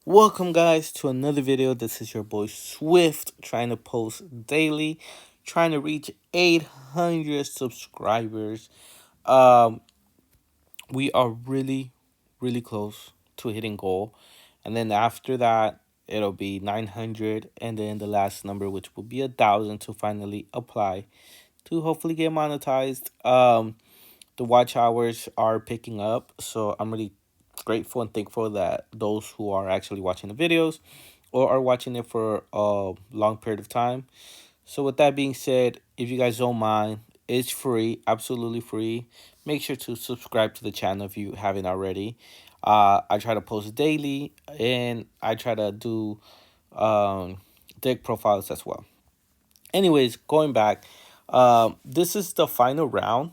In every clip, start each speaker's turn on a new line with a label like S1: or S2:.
S1: Welcome, guys, to another video. This is your boy Swift trying to post daily, trying to reach 800 subscribers. Um, we are really close to hitting goal, and then after that, it'll be 900, and then the last number, which will be 1,000, to finally apply to hopefully get monetized. The watch hours are picking up, so I'm really grateful and thankful that those who are actually watching the videos or are watching it for a long period of time. So with that being said, if you guys don't mind, it's free, absolutely free. Make sure to subscribe to the channel if you haven't already. I try to post daily, and I try to do deck profiles as well. Anyways, going back, this is the final round.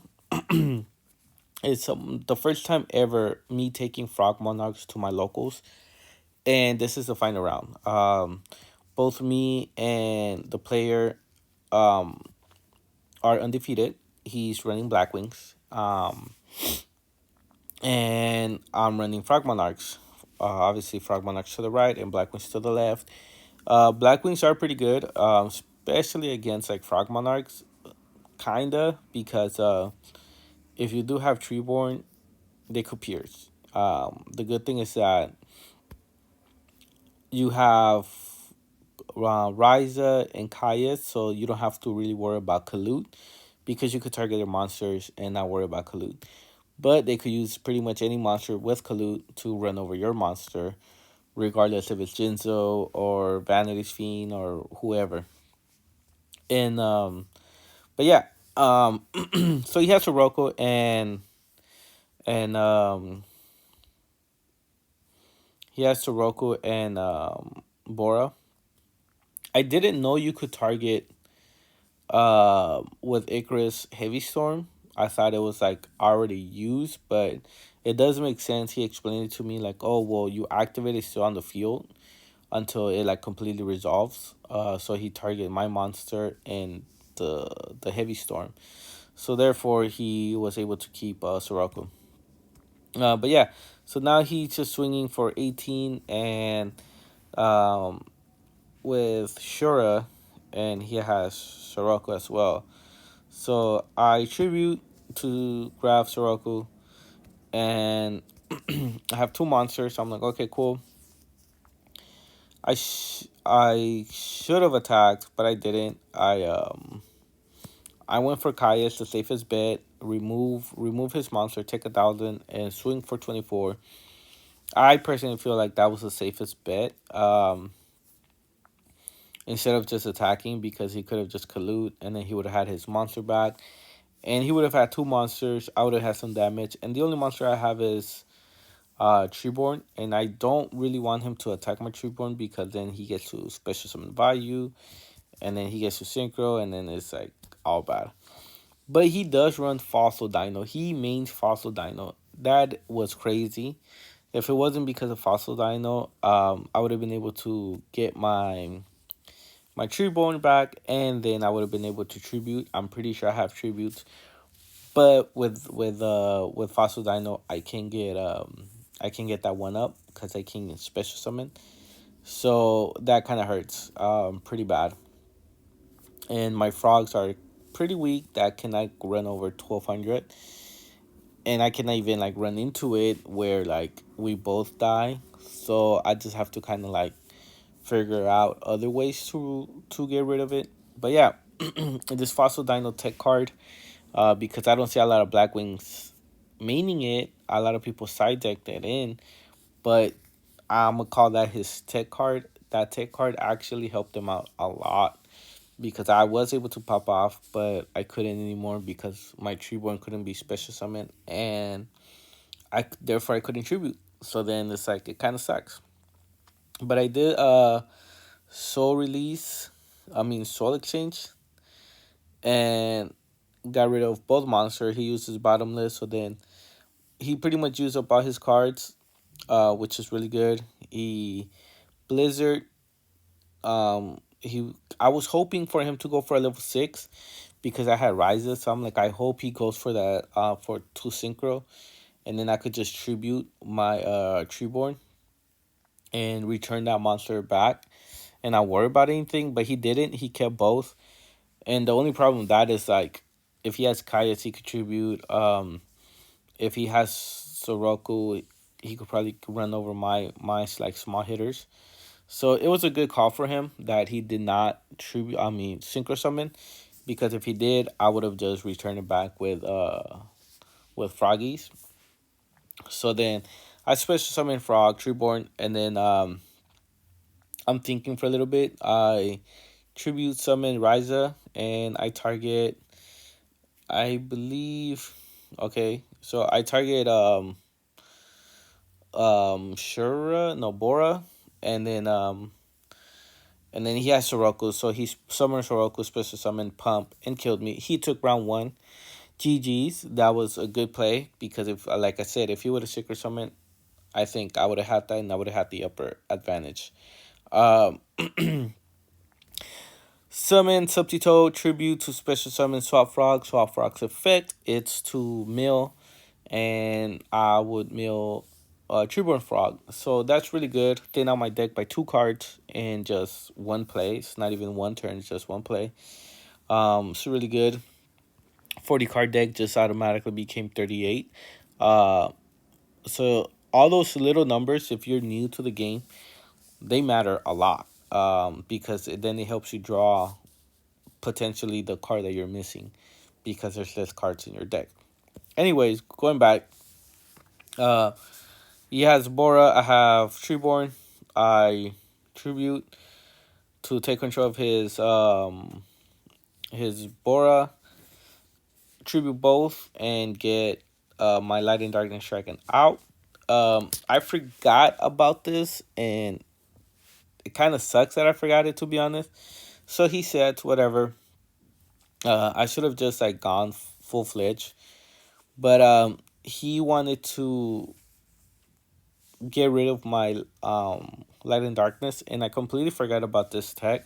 S1: It's the first time ever me taking frog monarchs to my locals, and this is the final round. Both me and the player um, are undefeated. He's running Blackwings, and I'm running frog monarchs. Obviously, frog monarchs to the right and Blackwings to the left. Blackwings are pretty good, especially against like frog monarchs, kinda, because if you do have treeborn, they could pierce. The good thing is that you have Ryza and Kaya, so you don't have to really worry about Kalut because you could target their monsters and not worry about Kalut. But they could use pretty much any monster with Kalut to run over your monster, regardless if it's Jinzo or Vanity's Fiend or whoever. And but yeah, so he has Sirocco and he has Sirocco and Bora. I didn't know you could target with Icarus Heavy Storm. I thought it was like already used, but it does make sense. He explained it to me like, oh well, you activate it still on the field until it like completely resolves. So he targeted my monster and the Heavy Storm. So therefore he was able to keep Sirocco. But yeah, so now he's just swinging for 18 and um with Shura, and he has Sirocco as well. So I tribute to grab Soroku, and I have two monsters. So I'm like, okay, cool. I should have attacked, but I didn't. I went for Kaius, the safest bet. Remove his monster, take 1,000, and swing for 24. I personally feel like that was the safest bet. Instead of just attacking, because he could have just collude and then he would have had his monster back. And he would have had two monsters. I would have had some damage. And the only monster I have is Treeborn. And I don't really want him to attack my Treeborn because then he gets to special summon value. And then he gets to synchro. And then it's like all bad. But he does run Fossil Dino. He mains Fossil Dino. That was crazy. If it wasn't because of Fossil Dino, I would have been able to get my Treeborn back, and then I would have been able to tribute. I'm pretty sure I have tributes. But with Fossil Dino, I can get that one up because I can special summon. So that kind of hurts pretty bad. And my frogs are pretty weak. That cannot run over 1,200, and I cannot even like run into it where like we both die. So I just have to kind of like figure out other ways to get rid of it. But yeah, this Fossil Dino tech card, because I don't see a lot of Blackwings meaning it. A lot of people side deck that in, but I'm gonna call that his tech card. That tech card actually helped him out a lot because I was able to pop off, but I couldn't anymore because my Treeborn couldn't be special summoned, and I therefore I couldn't tribute. So then it's like it kind of sucks. But I did soul release, I mean soul exchange, and got rid of both monsters. He used his bottomless, so then he pretty much used up all his cards, which is really good. He Blizzard, he I was hoping for him to go for a level 6 because I had rises, so I'm like I hope he goes for that for 2 synchro, and then I could just tribute my Treeborn. and return that monster back and not worry about anything. But he didn't. He kept both. And the only problem with that is like if he has Kayas, he could tribute. If he has Soroku, he could probably run over my like small hitters. So it was a good call for him that he did not tribute. I mean, synchro summon, because if he did, I would have just returned it back with Froggies. So then I special summon Frog, Treeborn, and then I'm thinking for a little bit. I tribute summon Ryza, and I target. I believe. Okay, so I target Shura, no, Bora, and then he has Soroku, so he summoned Soroku, special summon Pump, and killed me. He took round one. GG's. That was a good play because if, like I said, if he would have secret summoned, I think I would have had that and I would have had the upper advantage. Um, Summon Subtito tribute to special summon Swap Frog. Swap Frog's effect, it's to mill, and I would mill Treeborn Frog. So that's really good. Thin out my deck by 2 cards in just one play. It's not even one turn, it's just one play. It's really good. 40 card deck just automatically became 38. Uh, so all those little numbers, if you're new to the game, they matter a lot. Because then it helps you draw potentially the card that you're missing because there's less cards in your deck. Anyways, going back, uh, he has Bora. I have Treeborn. I tribute to take control of his Bora. Tribute both and get my Light and Darkness Dragon out. I forgot about this and it kind of sucks that I forgot it, to be honest. So he said whatever. I should have just like gone full fledged, but he wanted to get rid of my Light and Darkness, and I completely forgot about this tech.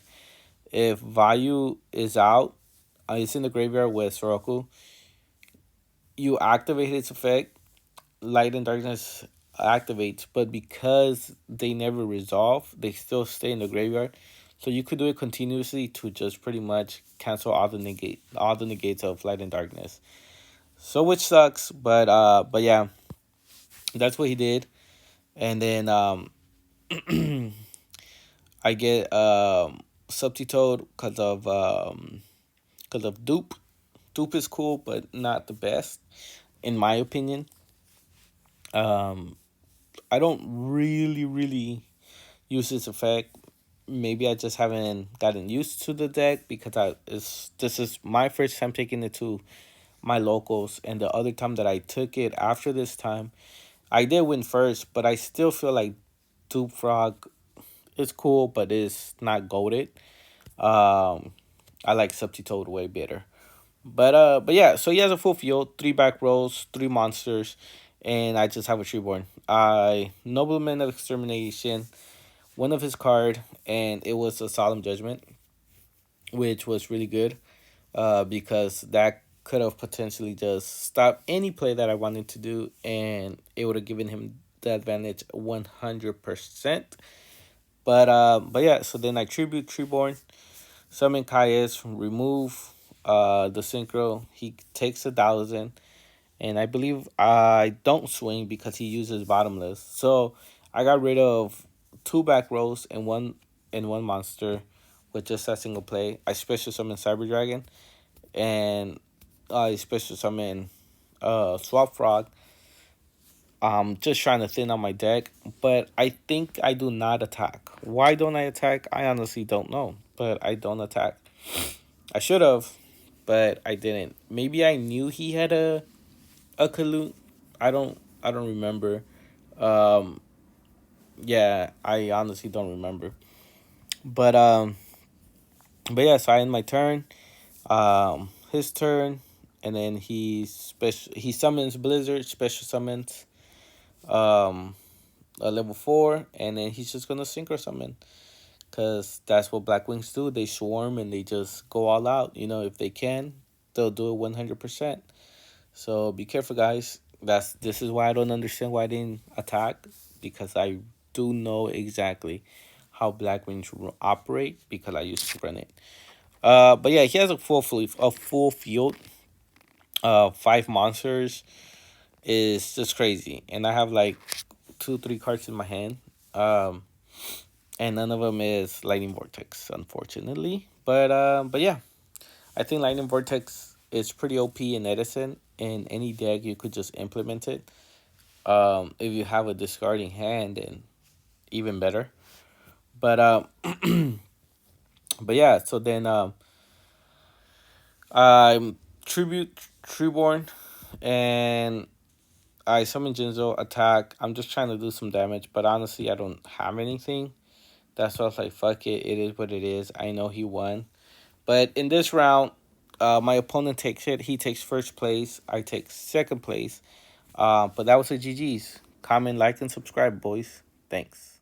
S1: If Vayu is out, it's in the graveyard with Soroku. You activate its effect, Light and Darkness activates, but because they never resolve, they still stay in the graveyard. So you could do it continuously to just pretty much cancel all the negates of Light and Darkness. So which sucks, but yeah, that's what he did. And then I get Subtitoed because of Dupe. Dupe is cool, but not the best in my opinion. Um, I don't really use this effect. Maybe I just haven't gotten used to the deck because this is my first time taking it to my locals, and the other time that I took it after this time, I did win first, but I still feel like Dupe Frog is cool, but it's not goated. I like Subtitoad way better. But yeah, so he has a full field, 3 back rows, 3 monsters, and I just have a Treeborn. I Nobleman of Extermination, one of his card, and it was a Solemn Judgment, which was really good. Because that could have potentially just stopped any play that I wanted to do, and it would have given him the advantage 100%. But yeah, so then I tribute Treeborn, summon Kaius, remove the synchro. He takes 1,000, and I believe I don't swing because he uses bottomless. So I got rid of 2 back rows and one monster with just a single play. I special summon Cyber Dragon, and I special summon Swap Frog. Just trying to thin out my deck, but I think I do not attack. Why don't I attack? I honestly don't know, but I don't attack. I should have, but I didn't. Maybe I knew he had a Kalut. I don't remember. Um, yeah, I honestly don't remember. But but yeah, so I end my turn. His turn, and then he summons Blizzard, special summons um a level 4, and then he's just gonna synchro summon because that's what Blackwings do. They swarm and they just go all out. You know, if they can, they'll do it 100%. So be careful, guys. This is why I don't understand why I didn't attack, because I do know exactly how Blackwings operate because I used to run it. But yeah, he has a full field. Five monsters is just crazy, and I have like two, three cards in my hand. Um, and none of them is Lightning Vortex, unfortunately. But yeah, I think Lightning Vortex is pretty OP in Edison. In any deck, you could just implement it. If you have a discarding hand, then even better. But but yeah. So then I'm tribute Treeborn, and I summon Jinzo, attack. I'm just trying to do some damage, but honestly, I don't have anything. That's why I was like, fuck it. It is what it is. I know he won. But in this round, my opponent takes it. He takes first place. I take second place. But that was a GG's. Comment, like, and subscribe, boys. Thanks.